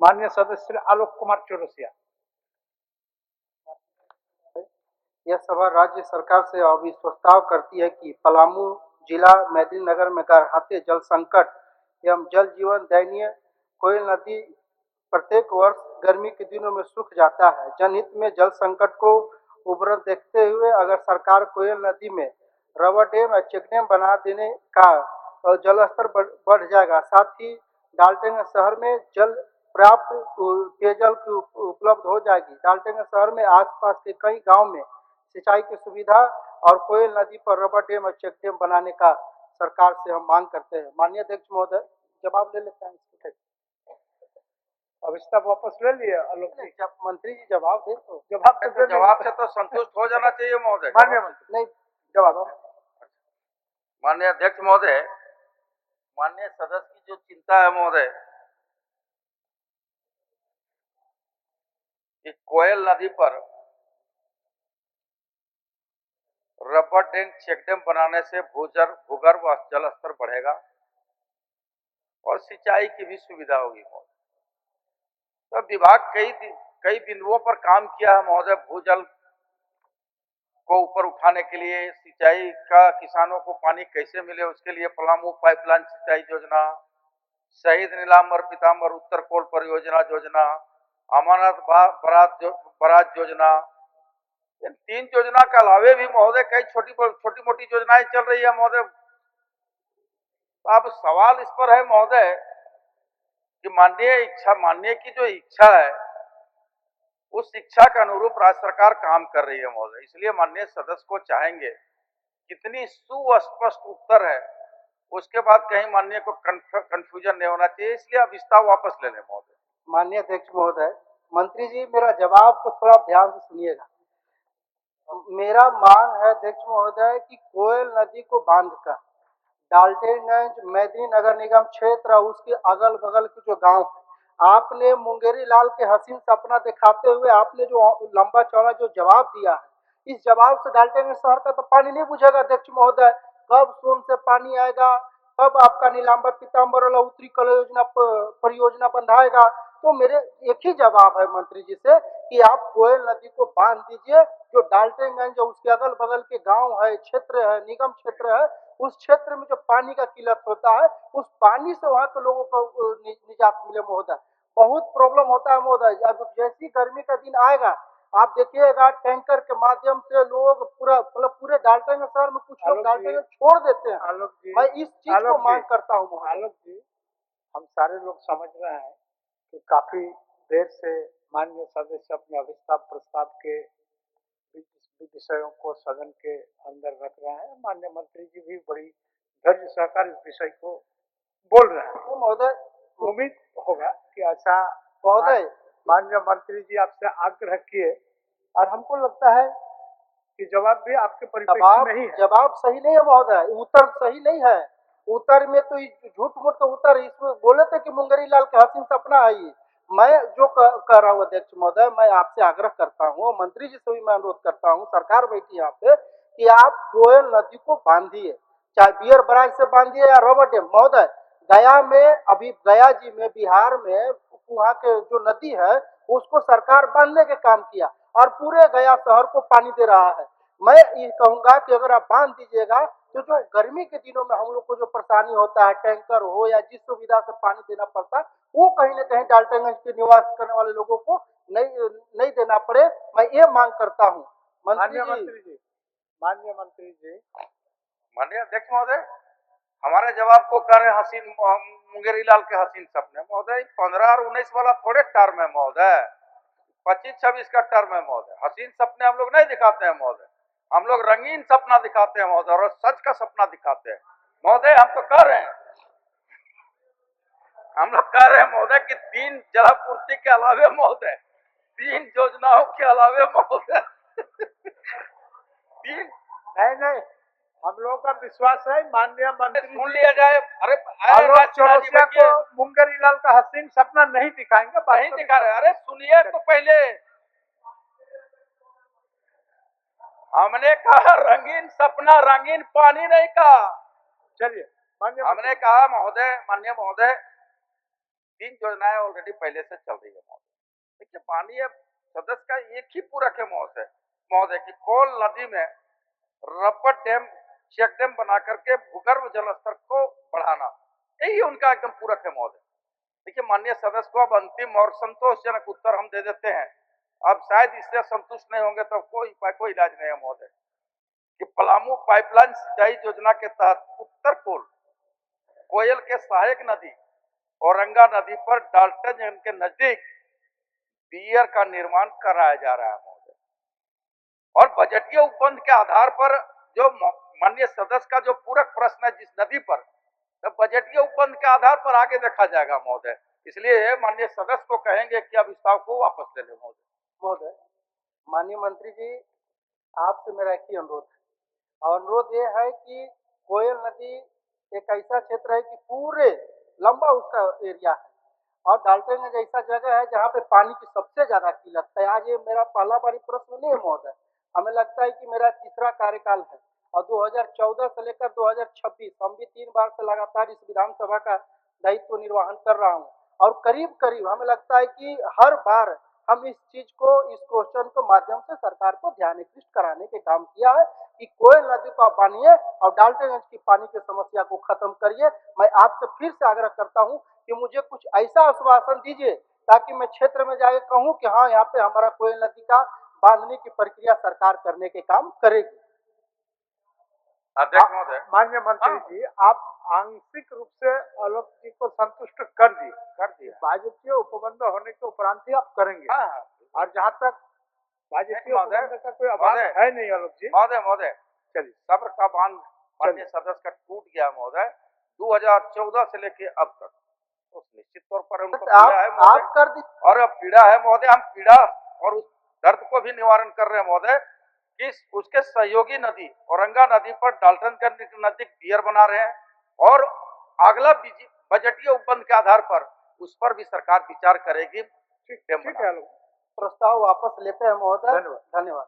माननीय सदस्य आलोक कुमार चौरसिया। यह सभा राज्य सरकार से अभी प्रस्ताव करती है कि पलामू जिला मेदिनीनगर में गहराते जल संकट एवं जल जीवन दयनीय। कोयल नदी प्रत्येक वर्ष गर्मी के दिनों में सूख जाता है। जनहित में जल संकट को उभरत देखते हुए अगर सरकार कोयल नदी में रबर डैम या चेक डैम बना देने का और जल स्तर बढ़ जाएगा। साथ ही डाल्टनगंज शहर में जल पर्याप्त पेयजल की उपलब्ध हो जाएगी। डाल्टनगंज शहर में आसपास के कई गांव में सिंचाई की सुविधा और कोयल नदी पर रबर डैम और चेक डैम बनाने का सरकार से हम मांग करते हैं। माननीय अध्यक्ष महोदय, जवाब ले लेते हैं। अविस्ताव वापस ले लिए आलोक जी। जब मंत्री जी जवाब दे तो जवाब से तो संतुष्ट हो जाना चाहिए महोदय। माननीय मंत्री नहीं जवाब। माननीय अध्यक्ष महोदय, माननीय सदस्य की जो चिंता है महोदय कि कोयल नदी पर रबर डैम चेक डैम बनाने से भूगर्भ जल स्तर बढ़ेगा और सिंचाई की भी सुविधा होगी महोदय। तो विभाग कई बिंदुओं पर काम किया है महोदय। भूजल को ऊपर उठाने के लिए, सिंचाई का किसानों को पानी कैसे मिले उसके लिए पलामू पाइपलाइन सिंचाई योजना, शहीद नीलांबर पीताम्बर उत्तर कोल परियोजना योजना, अमरनाथ बराज योजना, इन 3 योजना के अलावे भी महोदय कई छोटी मोटी योजनाएं चल रही है महोदय। अब सवाल इस पर है महोदय कि माननीय की जो इच्छा है उस इच्छा के अनुरूप राज्य सरकार काम कर रही है महोदय। इसलिए माननीय सदस्य को चाहेंगे कितनी सुस्पष्ट उत्तर है, उसके बाद कहीं माननीय को कंफ्यूजन नहीं होना चाहिए, इसलिए अब विस्तार वापस ले लें महोदय। माननीय अध्यक्ष महोदय, मंत्री जी मेरा जवाब को थोड़ा ध्यान से सुनिएगा। मेरा मांग है अध्यक्ष महोदय कि कोयल नदी को बांधकर डाल्टनगंज मेदिनीनगर निगम क्षेत्र और उसके अगल बगल के जो गांव है, आपने मुंगेरी लाल के हसीन सपना दिखाते हुए आपने जो लंबा चौड़ा जो जवाब दिया है, इस जवाब से डाल्टनगंज शहर का तो पानी नहीं बुझेगा अध्यक्ष महोदय। कब सोन से पानी आएगा, कब आपका नीलांबर पीताम्बर वाला उत्तरी कल योजना परियोजना बंधाएगा। तो मेरे एक ही जवाब है मंत्री जी से कि आप कोयल नदी को बांध दीजिए। जो डाल्टनगंज जो उसके अगल बगल के गांव है, क्षेत्र है, निगम क्षेत्र है, उस क्षेत्र में जो पानी का किल्लत होता है उस पानी से वहां के लोगों को निजात मिले महोदय। बहुत प्रॉब्लम होता है महोदय। अब जैसी गर्मी का दिन आएगा आप देखिएगा टैंकर के माध्यम से लोग पूरे डाल्टनगंज शहर में कुछ लोग डाल्टनगंज छोड़ देते हैं। आलोक जी, मैं इस चीज को मांग करता हूँ महोदय। आलोक जी, हम सारे लोग समझ रहे हैं कि काफी देर से माननीय सदस्य अपने अविस्ताव प्रस्ताव के विषयों को सदन के अंदर रख रहे हैं। माननीय मंत्री जी भी बड़ी धैर्य सहकार इस विषय को बोल रहे हैं। महोदय उम्मीद होगा कि ऐसा महोदय माननीय मंत्री जी आपसे आग्रह किए और हमको लगता है कि जवाब भी आपके परिप्रेक्ष्य में ही है। जवाब सही नहीं है महोदय, उत्तर सही नहीं है। उत्तर में तो झूठ मूठ का उत्तर इसमें बोले थे कि मुंगेरी लाल के हसीन सपना है ये। मैं जो कर रहा हूँ अध्यक्ष महोदय, मैं आपसे आग्रह करता हूँ, मंत्री जी से भी मैं अनुरोध करता हूँ, सरकार बैठी यहाँ पे, कि आप कोयल नदी को बांधिए, चाहे बियर बराज से बांधिए या रबर डैम। महोदय गया में, अभी गया जी में, बिहार में वहाँ के जो नदी है उसको सरकार बांधने के काम किया और पूरे गया शहर को पानी दे रहा है। मैं ये कहूंगा कि अगर आप बांध दीजिएगा तो जो गर्मी के दिनों में हम लोग को जो परेशानी होता है, टैंकर हो या जिस सुविधा से पानी देना पड़ता है, वो कहीं न कहीं डाल्टनगंज के निवास करने वाले लोगों को नहीं देना पड़े। मैं ये मांग करता हूँ माननीय मंत्री जी। माननीय अध्यक्ष महोदय, हमारे जवाब को कर रहे हसीन मुंगेरी लाल के हसीन सपने महोदय। 15 और 19 वाला थोड़े टर्म है महोदय, 25-26 का टर्म है महोदय। हसीन सपने हम लोग नहीं दिखाते हैं महोदय, हम लोग रंगीन सपना दिखाते हैं महोदय और सच का सपना दिखाते हैं महोदय। हम तो कह रहे हैं, हम लोग कह रहे हैं महोदय कि 3 जलापूर्ति के अलावे महोदय, 3 योजनाओं के अलावे महोदय 3 नहीं, हम लोगों का विश्वास है माननीय मंत्री सुन लिया जाए। अरे आलोक चौरसिया को मुंगेरी लाल का हसीन सपना नहीं दिखाएंगे, नहीं दिखा रहे। अरे सुनिए तो पहले, हमने कहा रंगीन सपना, रंगीन पानी नहीं कहा। चलिए हमने कहा महोदय, माननीय महोदय, 3 योजनाएं ऑलरेडी पहले से चल रही है महोदय। देखिए माननीय सदस्य का एक ही पूरक है महोदय कि कोल नदी में रबर डैम चेक डैम बना करके भूगर्भ जल स्तर को बढ़ाना, यही उनका एकदम पूरक है महोदय। देखिए माननीय सदस्य को अब अंतिम और संतोषजनक उत्तर हम दे देते हैं। अब शायद इससे संतुष्ट नहीं होंगे तो कोई इलाज नहीं है महोदय कि पलामू पाइपलाइन सिंचाई योजना के तहत उत्तर पूर्व कोयल के सहायक नदी औरंगा नदी पर डाल्टनगंज के नजदीक पियर का निर्माण कराया जा रहा है महोदय। और बजटीय उपबंध के आधार पर जो माननीय सदस्य का जो पूरक प्रश्न है जिस नदी पर, तो बजटीय उपबंध के आधार पर आगे देखा जाएगा महोदय। इसलिए माननीय सदस्य को कहेंगे कि अब प्रस्ताव को वापस ले ले महोदय। माननीय मंत्री जी, आपसे मेरा एक ही अनुरोध है, और अनुरोध ये है कि कोयल नदी एक ऐसा क्षेत्र है कि पूरे लंबा उसका एरिया है, और डाल्टनगंज ऐसा जगह है जहाँ पे पानी की सबसे ज्यादा किल्लत है। आज ये मेरा पहला बारी प्रश्न नहीं है महोदय, हमें लगता है कि मेरा तीसरा कार्यकाल है, और 2014 से लेकर 2026 हम भी 3 बार से लगातार इस विधानसभा का दायित्व निर्वहन कर रहा हूँ, और करीब करीब हमें लगता है कि हर बार हम इस चीज को, इस क्वेश्चन के माध्यम से सरकार को ध्यान आकृष्ट कराने के काम किया है कि कोयल नदी को आप बांधिए और डाल्टनगंज की पानी की समस्या को खत्म करिए। मैं आपसे फिर से आग्रह करता हूं कि मुझे कुछ ऐसा आश्वासन दीजिए ताकि मैं क्षेत्र में जाके कहूं कि हाँ, यहाँ पे हमारा कोयल नदी का बांधने की प्रक्रिया सरकार करने के काम करेगी। अध्यक्ष महोदय। माननीय मंत्री जी, आप आंशिक रूप से आलोक जी को संतुष्ट कर दिए। बजटीय उपबंध होने के उपरांत ही आप करेंगे। और जहाँ तक बजटीय उपबंध का कोई अभाव है नहीं आलोक जी। महोदय चलिए, सब्र का बांध माननीय सदस्य का टूट गया महोदय। 2014 से लेके अब तक तो निश्चित तौर पर उनको पीड़ा है आप कर दी, और अब पीड़ा है महोदय। हम पीड़ा और उस दर्द को भी निवारण कर रहे हैं महोदय कि उसके सहयोगी नदी औरंगा नदी पर डाल्टनगंज के नजदीक पियर बना रहे हैं, और अगला बजटीय उपबंध के आधार पर उस पर भी सरकार विचार करेगी। ठीक है, प्रस्ताव वापस लेते हैं महोदय। धन्यवाद।